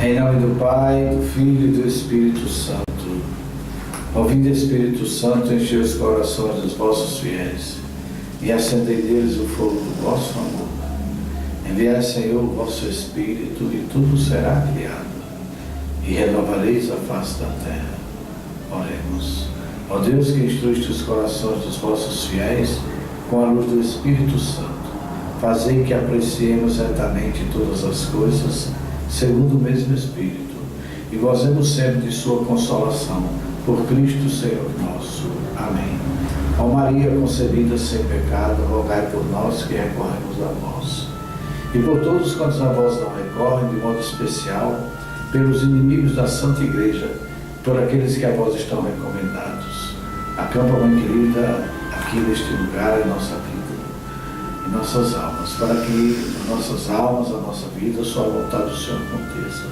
Em nome do Pai, do Filho e do Espírito Santo. Ouvindo Espírito Santo, enchei os corações dos vossos fiéis e acendei neles o fogo do vosso amor. Enviai, Senhor, o vosso Espírito e tudo será criado e renovareis a face da terra. Oremos. Ó Deus, que instruíste os corações dos vossos fiéis com a luz do Espírito Santo, fazei que apreciemos retamente todas as coisas segundo o mesmo Espírito e gozemos sempre de sua consolação. Por Cristo, Senhor nosso. Amém. Ó Maria, concebida sem pecado, rogai por nós que recorremos a vós. E por todos quantos a vós não recorrem, de modo especial, pelos inimigos da Santa Igreja, por aqueles que a vós estão recomendados. Acampa, Mãe querida, aqui neste lugar, em nossa vida, em nossas almas, para que em nossas almas, a nossa vida, a sua vontade do Senhor aconteça.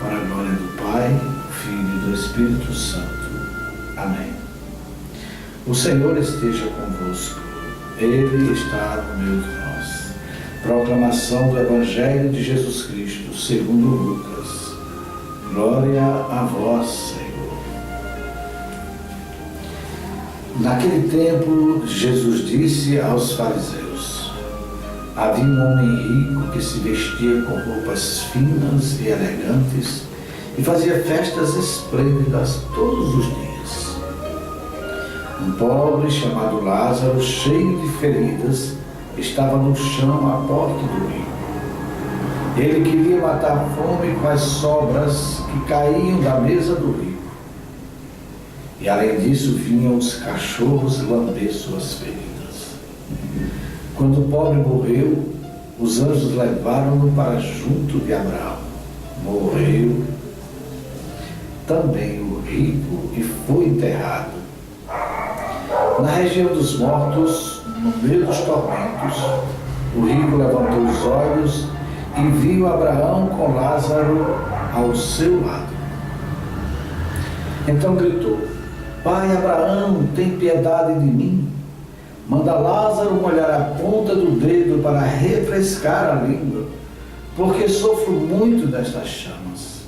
Para a glória do Pai, do Filho e do Espírito Santo. Amém. O Senhor esteja convosco. Ele está no meio de nós. Proclamação do Evangelho de Jesus Cristo, segundo Lucas. Glória a vós, Senhor. Naquele tempo, Jesus disse aos fariseus: havia um homem rico que se vestia com roupas finas e elegantes e fazia festas esplêndidas todos os dias. Um pobre chamado Lázaro, cheio de feridas, estava no chão à porta do rico. Ele queria matar a fome com as sobras que caíam da mesa do rico. E além disso, vinham os cachorros lamber suas feridas. Quando o pobre morreu, os anjos levaram-no para junto de Abraão. Morreu também o rico e foi enterrado. Na região dos mortos, no meio dos tormentos, o rico levantou os olhos e viu Abraão com Lázaro ao seu lado. Então gritou: Pai Abraão, tem piedade de mim. Manda Lázaro molhar a ponta do dedo para refrescar a língua, porque sofro muito nestas chamas.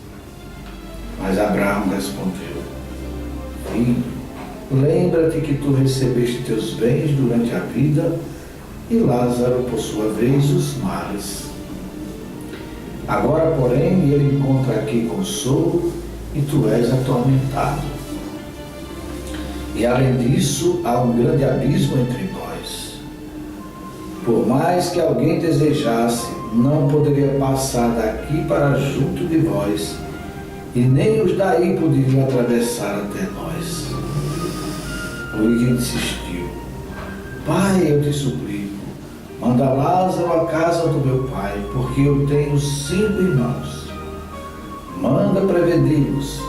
Mas Abraão respondeu: Filho, lembra-te que tu recebeste teus bens durante a vida e Lázaro, por sua vez, os males. Agora, porém, ele encontra aqui consolo e tu és atormentado. E além disso, há um grande abismo entre nós. Por mais que alguém desejasse, não poderia passar daqui para junto de vós, e nem os daí poderiam atravessar até nós. O rico insistiu: Pai, eu te suplico, manda Lázaro à casa do meu pai, porque eu tenho 5 irmãos. Manda preveni-los,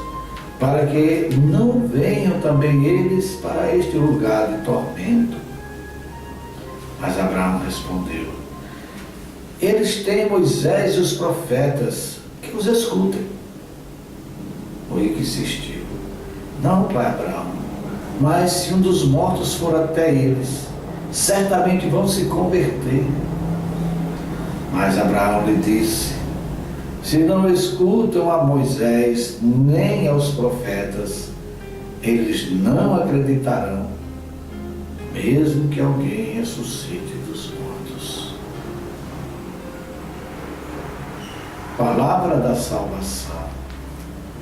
para que não venham também eles para este lugar de tormento. Mas Abraão respondeu: eles têm Moisés e os profetas, que os escutem. O rico insistiu: não, pai Abraão, mas se um dos mortos for até eles, certamente vão se converter. Mas Abraão lhe disse: se não escutam a Moisés nem aos profetas, eles não acreditarão, mesmo que alguém ressuscite dos mortos. Palavra da salvação.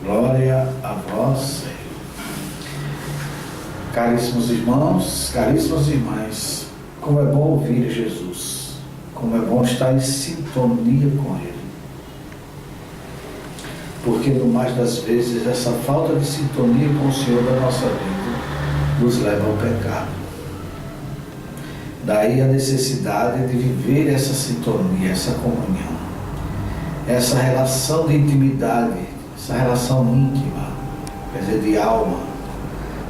Glória a vós, Senhor. Caríssimos irmãos, caríssimas irmãs, como é bom ouvir Jesus, como é bom estar em sintonia com Ele. Porque, no mais das vezes, essa falta de sintonia com o Senhor da nossa vida nos leva ao pecado. Daí a necessidade de viver essa sintonia, essa comunhão, essa relação de intimidade, essa relação íntima, quer dizer, de alma,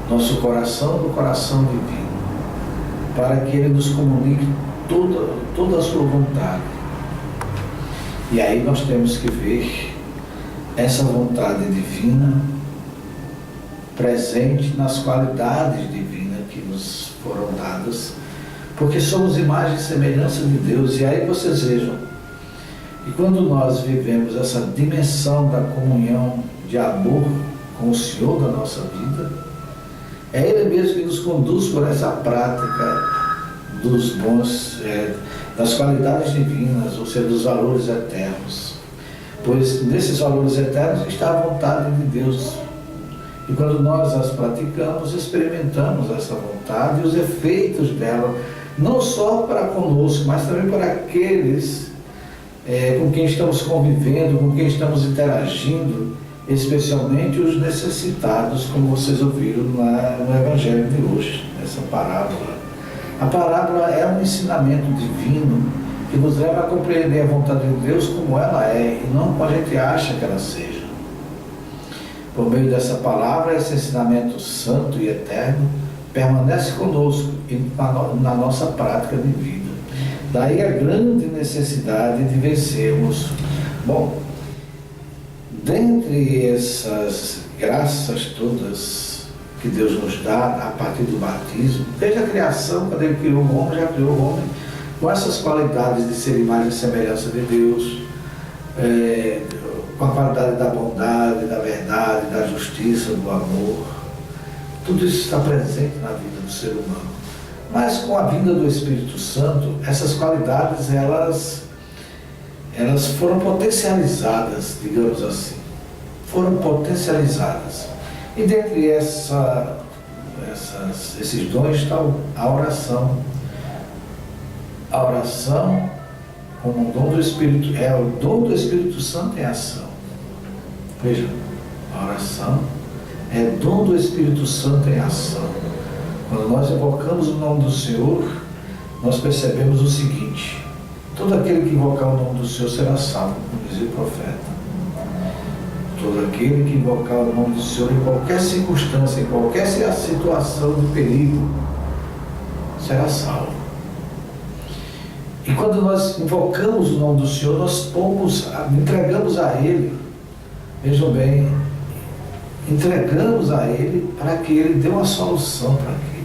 nosso coração do coração divino, para que Ele nos comunique toda a sua vontade. E aí nós temos que ver essa vontade divina presente nas qualidades divinas que nos foram dadas, porque somos imagem e semelhança de Deus. E aí vocês vejam, E quando nós vivemos essa dimensão da comunhão de amor com o Senhor da nossa vida, é Ele mesmo que nos conduz por essa prática dos bons, das qualidades divinas, ou seja, dos valores eternos. Pois nesses valores eternos está a vontade de Deus. E quando nós as praticamos, experimentamos essa vontade e os efeitos dela, não só para conosco, mas também para aqueles com quem estamos convivendo, com quem estamos interagindo, especialmente os necessitados, como vocês ouviram no Evangelho de hoje, nessa parábola. A parábola é um ensinamento divino que nos leva a compreender a vontade de Deus como ela é e não como a gente acha que ela seja. Por meio dessa palavra, esse ensinamento santo e eterno permanece conosco e na nossa prática de vida. Daí a grande necessidade de vencermos. Bom, dentre essas graças todas que Deus nos dá a partir do batismo, desde a criação, quando Ele criou o homem, já criou o homem com essas qualidades de ser imagem e semelhança de Deus, com a qualidade da bondade, da verdade, da justiça, do amor. Tudo isso está presente na vida do ser humano. Mas com a vinda do Espírito Santo, essas qualidades, elas foram potencializadas, digamos assim. Foram potencializadas. E dentre esses dons está a oração. A oração, como um dom do Espírito, é o dom do Espírito Santo em ação. Veja, a oração é dom do Espírito Santo em ação. Quando nós invocamos o nome do Senhor, nós percebemos o seguinte: todo aquele que invocar o nome do Senhor será salvo, como dizia o profeta. Todo aquele que invocar o nome do Senhor em qualquer circunstância, em qualquer situação de perigo, será salvo. E quando nós invocamos o nome do Senhor, nós entregamos a Ele, vejam bem, entregamos a Ele para que Ele dê uma solução para aquilo.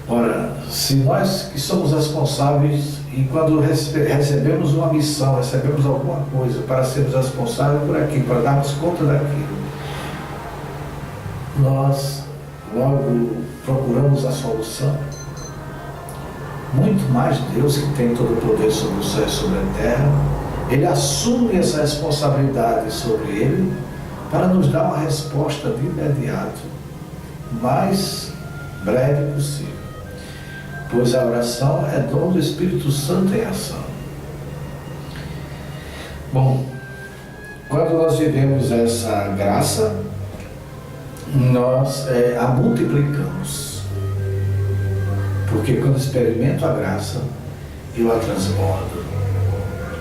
Ora, se nós que somos responsáveis e quando recebemos uma missão, recebemos alguma coisa para sermos responsáveis por aquilo, para darmos conta daquilo, nós logo procuramos a solução. Muito mais Deus, que tem todo o poder sobre o céu e sobre a terra, Ele assume essa responsabilidade sobre Ele para nos dar uma resposta de imediato, mais breve possível. Pois a oração é dom do Espírito Santo em ação. Bom, quando nós vivemos essa graça, nós a multiplicamos. Porque quando experimento a graça, eu a transbordo.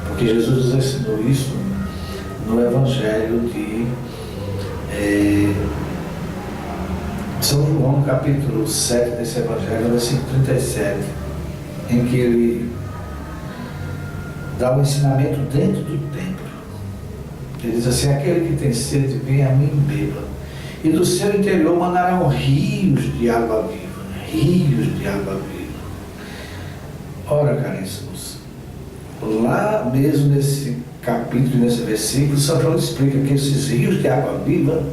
Porque Jesus nos ensinou isso no Evangelho de São João, no capítulo 7 desse Evangelho, versículo 37, em que ele dá um ensinamento dentro do templo. Ele diz assim: aquele que tem sede, vem a mim e beba. E do seu interior mandarão rios de água viva. Rios de água viva. Ora, caríssimos, lá mesmo nesse capítulo, nesse versículo, São João explica que esses rios de água viva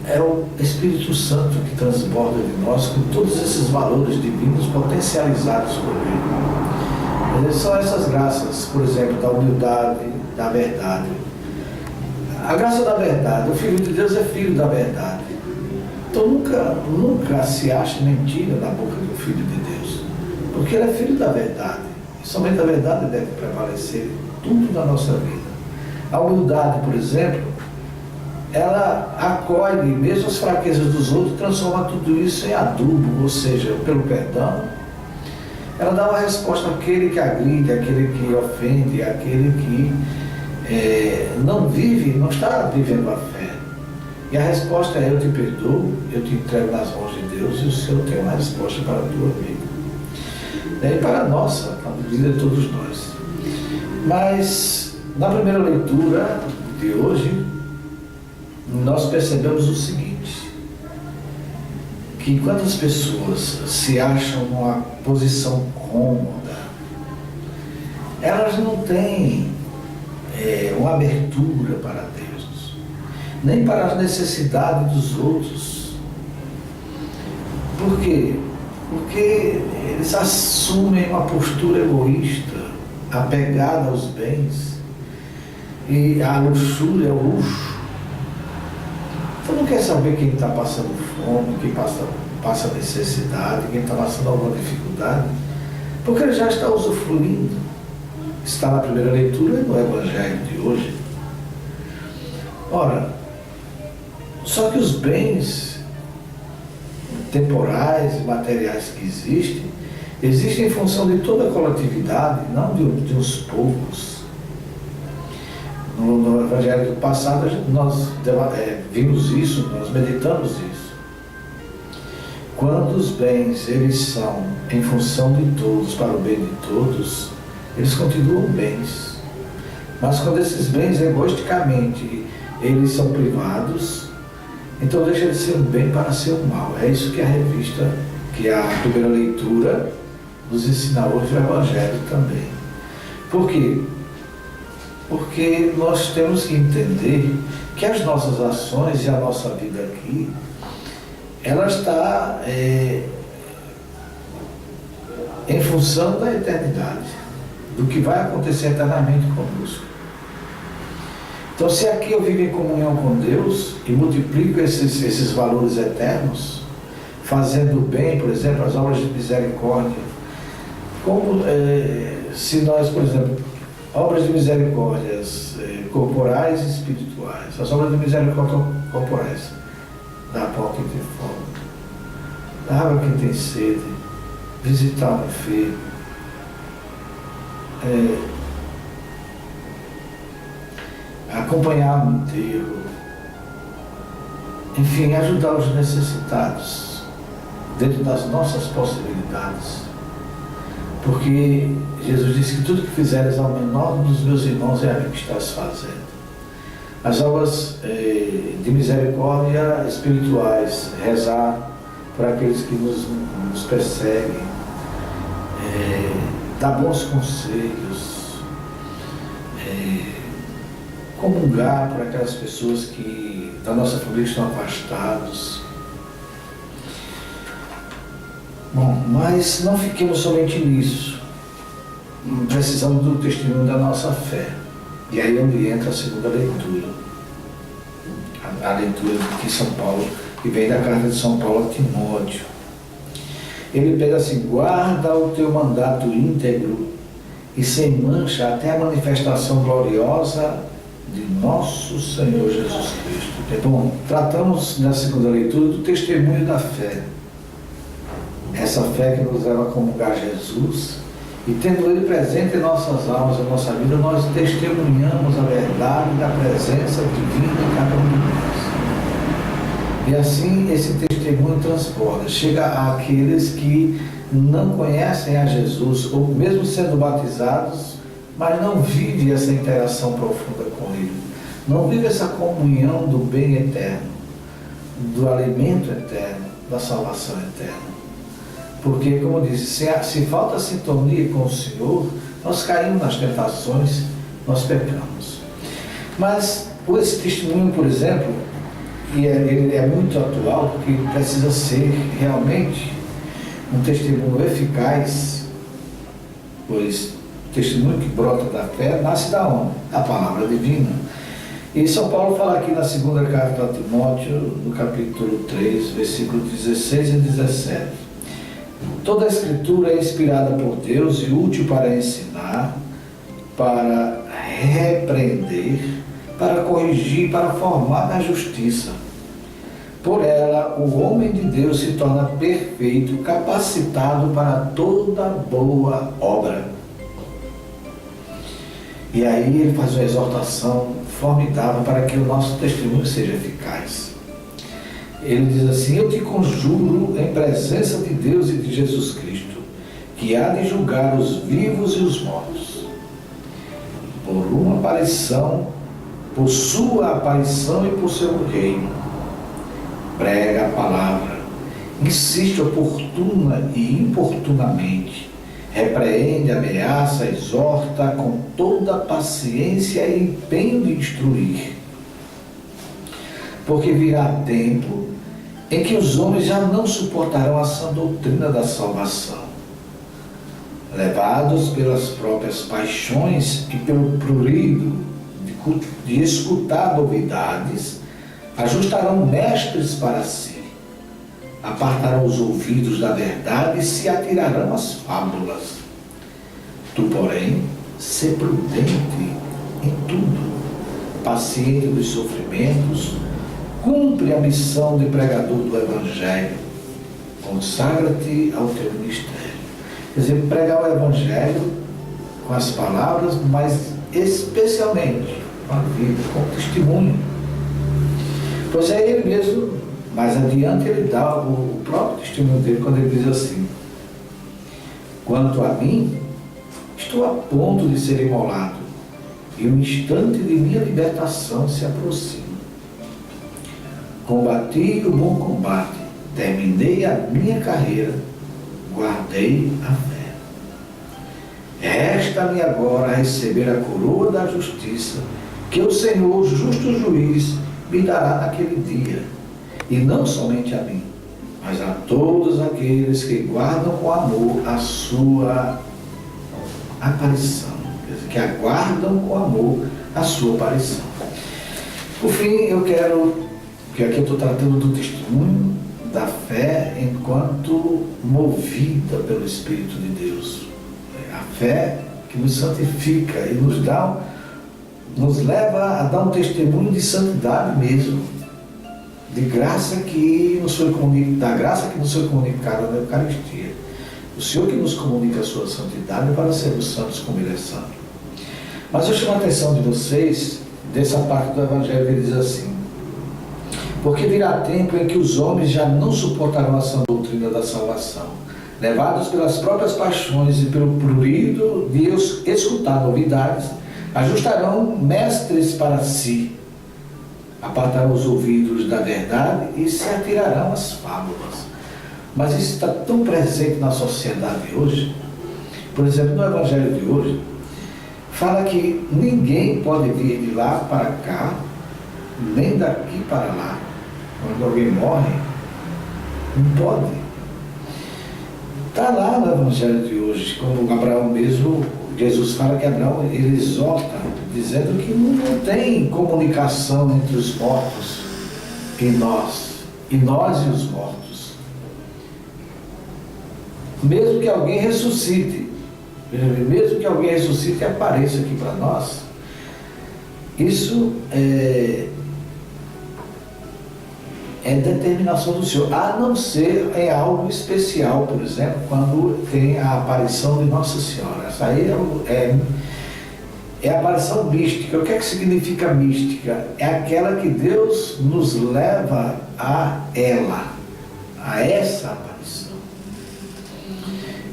é o Espírito Santo que transborda de nós com todos esses valores divinos potencializados por Ele. São essas graças, por exemplo, da humildade, da verdade. A graça da verdade, o Filho de Deus é filho da verdade. Então nunca se ache mentira na boca do Filho de Deus, porque Ele é filho da verdade. E somente a verdade deve prevalecer em tudo na nossa vida. A humildade, por exemplo, ela acolhe mesmo as fraquezas dos outros, transforma tudo isso em adubo, ou seja, pelo perdão. Ela dá uma resposta àquele que agride, àquele que ofende, àquele que não vive, não está vivendo a fé. E a resposta é: eu te perdoo, eu te entrego nas mãos de Deus, e o Senhor tem uma resposta para a tua vida. E para a nossa, para a vida de todos nós. Mas, na primeira leitura de hoje, nós percebemos o seguinte: que quando as pessoas se acham numa posição cômoda, elas não têm uma abertura para Deus, nem para as necessidades dos outros. Por quê? Porque eles assumem uma postura egoísta, apegada aos bens, e a luxúria, o luxo. Você não quer saber quem está passando fome, quem passa necessidade, quem está passando alguma dificuldade, porque ele já está usufruindo. Está na primeira leitura e no Evangelho de hoje. Ora, só que os bens temporais e materiais que existem em função de toda a coletividade, não de uns poucos. No Evangelho do passado nós vimos isso, nós meditamos isso. Quando os bens eles são em função de todos, para o bem de todos, eles continuam bens. Mas quando esses bens egoisticamente eles são privados, então deixa de ser um bem para ser um mal. É isso que a revista, que a primeira leitura nos ensina hoje, o Evangelho também. Por quê? Porque nós temos que entender que as nossas ações e a nossa vida aqui, ela está em função da eternidade, do que vai acontecer eternamente conosco. Então, se aqui eu vivo em comunhão com Deus e multiplico esses valores eternos, fazendo bem, por exemplo, as obras de misericórdia, como se nós, por exemplo, obras de misericórdias corporais e espirituais, as obras de misericórdia corporais, dar pão a quem tem fome, dar água a quem tem sede, visitar um enfermo, acompanhar no enterro, enfim, ajudar os necessitados dentro das nossas possibilidades. Porque Jesus disse que tudo que fizeres ao menor dos meus irmãos é a mim que estás fazendo. As obras de misericórdia espirituais, rezar por aqueles que nos perseguem, dar bons conselhos, comungar por aquelas pessoas que da nossa família estão afastados. Bom, mas não fiquemos somente nisso. Precisamos do testemunho da nossa fé. E aí é onde entra a segunda leitura. A leitura de São Paulo, que vem da carta de São Paulo a Timóteo. Ele pede assim: guarda o teu mandato íntegro e sem mancha até a manifestação gloriosa de nosso Senhor Jesus Cristo. Bom, tratamos na segunda leitura do testemunho da fé. Essa fé que nos leva a comungar Jesus, e tendo Ele presente em nossas almas, em nossa vida, nós testemunhamos a verdade da presença divina em cada um de nós. E assim esse testemunho transborda, chega àqueles que não conhecem a Jesus, ou mesmo sendo batizados, mas não vivem essa interação profunda com Ele, não vivem essa comunhão do bem eterno, do alimento eterno, da salvação eterna. Porque, como eu disse, se falta sintonia com o Senhor, nós caímos nas tentações, nós pecamos. Mas esse testemunho, por exemplo, ele é muito atual, porque precisa ser realmente um testemunho eficaz, pois o testemunho que brota da fé nasce da onde? Da palavra divina. E São Paulo fala aqui na segunda carta a Timóteo, no capítulo 3, versículos 16 e 17. Toda a Escritura é inspirada por Deus e útil para ensinar, para repreender, para corrigir, para formar na justiça. Por ela, o homem de Deus se torna perfeito, capacitado para toda boa obra. E aí ele faz uma exortação formidável para que o nosso testemunho seja eficaz. Ele diz assim: eu te conjuro em presença de Deus e de Jesus Cristo, que há de julgar os vivos e os mortos, por sua aparição e por seu reino. Prega a palavra, insiste oportuna e importunamente, repreende, ameaça, exorta com toda paciência e empenho de instruir. Porque virá tempo em que os homens já não suportarão a sã doutrina da salvação. Levados pelas próprias paixões e pelo prurido de escutar novidades, ajustarão mestres para si, apartarão os ouvidos da verdade e se atirarão às fábulas. Tu, porém, sê prudente em tudo, paciente nos sofrimentos, cumpre a missão de pregador do Evangelho, consagra-te ao teu ministério. Quer dizer, pregar o Evangelho com as palavras, mas especialmente com a vida, com o testemunho. Pois é ele mesmo, mais adiante ele dá o próprio testemunho dele quando ele diz assim: quanto a mim, estou a ponto de ser imolado, e o instante de minha libertação se aproxima. Combati o bom combate, terminei a minha carreira, guardei a fé. Resta-me agora receber a coroa da justiça, que o Senhor, justo juiz, me dará naquele dia, e não somente a mim, mas a todos aqueles que guardam com amor a sua aparição, quer dizer, que aguardam com amor a sua aparição. Por fim, eu quero, que aqui eu estou tratando do testemunho da fé enquanto movida pelo Espírito de Deus. A fé que nos santifica e nos leva a dar um testemunho de santidade mesmo, de graça que nos foi comunicada, da graça que nos foi comunicada na Eucaristia. O Senhor que nos comunica a sua santidade para sermos santos como Ele é santo. Mas eu chamo a atenção de vocês dessa parte do Evangelho que diz assim: porque virá tempo em que os homens já não suportarão a sã doutrina da salvação, levados pelas próprias paixões e pelo prurido de escutar novidades, ajustarão mestres para si, apartarão os ouvidos da verdade e se atirarão às fábulas. Mas isso está tão presente na sociedade hoje. Por exemplo, no Evangelho de hoje, fala que ninguém pode vir de lá para cá, nem daqui para lá. Quando alguém morre, não pode. Está lá no Evangelho de hoje, como Abraão mesmo, Jesus fala que Abraão, ele exorta, dizendo que não tem comunicação entre os mortos e nós e os mortos. Mesmo que alguém ressuscite, mesmo que alguém ressuscite e apareça aqui para nós, isso é determinação do Senhor, a não ser em algo especial, por exemplo, quando tem a aparição de Nossa Senhora. Essa aí é a aparição mística. O que é que significa mística? É aquela que Deus nos leva a ela, a essa aparição.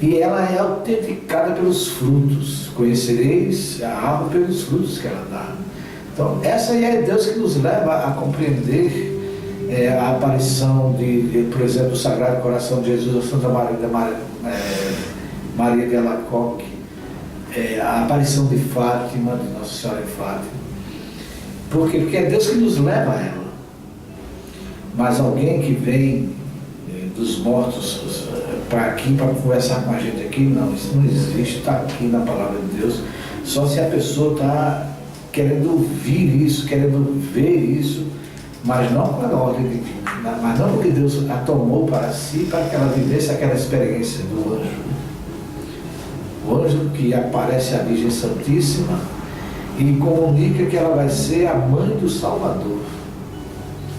E ela é autenticada pelos frutos. Conhecereis a árvore pelos frutos que ela dá. Então, essa aí é Deus que nos leva a compreender a aparição por exemplo, do Sagrado Coração de Jesus, a Santa Maria de Alacoque, a aparição de Fátima, de Nossa Senhora de Fátima. Por quê? Porque é Deus que nos leva a ela. Mas alguém que vem dos mortos para aqui, para conversar com a gente aqui, não, isso não existe, está aqui na Palavra de Deus. Só se a pessoa está querendo ouvir isso, querendo ver isso, mas não com a ordem divina, mas não porque Deus a tomou para si, para que ela vivesse aquela experiência do anjo. O anjo que aparece à Virgem Santíssima e comunica que ela vai ser a mãe do Salvador.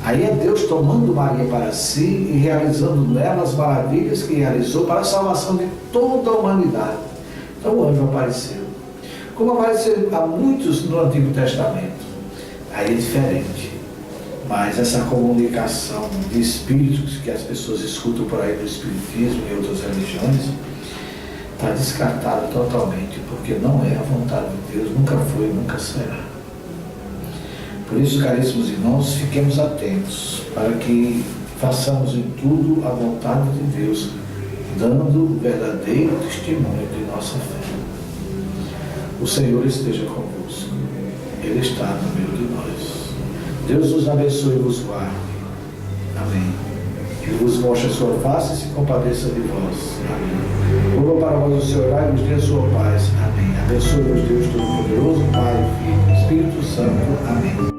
Aí é Deus tomando Maria para si e realizando nela as maravilhas que realizou para a salvação de toda a humanidade. Então o anjo apareceu. Como apareceu a muitos no Antigo Testamento. Aí é diferente. Mas essa comunicação de espíritos que as pessoas escutam por aí no Espiritismo e outras religiões está descartada totalmente, porque não é a vontade de Deus, nunca foi, nunca será. Por isso, caríssimos irmãos, fiquemos atentos para que façamos em tudo a vontade de Deus, dando verdadeiro testemunho de nossa fé. O Senhor esteja convosco. Ele está no meio de nós. Deus vos abençoe e vos guarde. Amém. Ele vos mostre a sua face e se compadeça de vós. Amém. Volva para vós o Senhor e vos dê a sua paz. Amém. Abençoe-vos Deus Todo-Poderoso, Pai, Filho e Espírito Santo. Amém.